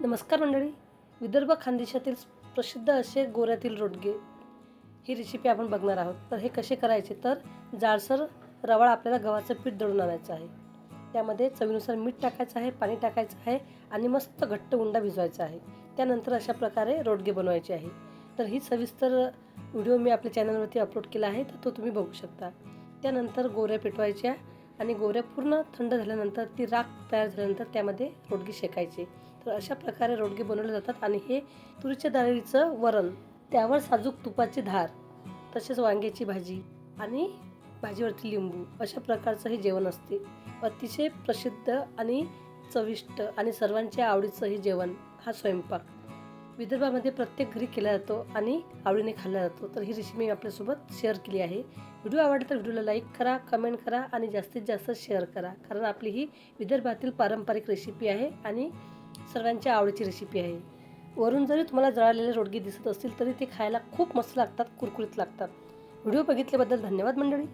नमस्कार मंडळी. विदर्भ खानदेशातील प्रसिद्ध असे गोऱ्यातील रोडगे ही रेसिपी आपण बघणार आहोत. तर हे कसे करायचे, तर जाडसर रवाळ आपल्याला गव्हाचं पीठ दळून आणायचं आहे. त्यामध्ये चवीनुसार मीठ टाकायचं आहे, पाणी टाकायचं आहे आणि मस्त घट्ट उंडा भिजवायचा आहे. त्यानंतर अशा प्रकारे रोडगे बनवायचे आहे. तर ही सविस्तर व्हिडिओ मी आपल्या चॅनलवरती अपलोड केला आहे, तर तो तुम्ही बघू शकता. त्यानंतर गोऱ्या पेटवायच्या आणि गोऱ्या पूर्ण थंड झाल्यानंतर ती राख तयार झाल्यानंतर त्यामध्ये रोडगे शेकायचे. तर अशा प्रकारे रोडगे बनवले जातात. आणि हे तुरीच्या डाळीचं वरण, त्यावर साजूक तुपाची धार, तसेच वांग्याची भाजी आणि भाजीवरती लिंबू, अशा प्रकारचं हे जेवण असते. अतिशय प्रसिद्ध आणि चविष्ट आणि सर्वांच्या आवडीचं हे जेवण, हा स्वयंपाक विदर्भामध्ये प्रत्येक घरी केला जातो आणि आवडीने खाल्ला जातो. तर ही रेसिपी मी आपल्यासोबत शेअर केली आहे. व्हिडिओ आवडला तर व्हिडिओला लाईक करा, कमेंट करा आणि जास्तीत जास्त शेअर करा, कारण आपली ही विदर्भातील पारंपरिक रेसिपी आहे आणि सर्वांच्या आवडीची रेसिपी आहे. वरून जरी तुम्हाला जळालेले रोडगे दिसत असतील तरी ते खायला खूप मस्त लागतात, कुरकुरीत लागतात. व्हिडिओ बघितल्याबद्दल धन्यवाद मंडळी.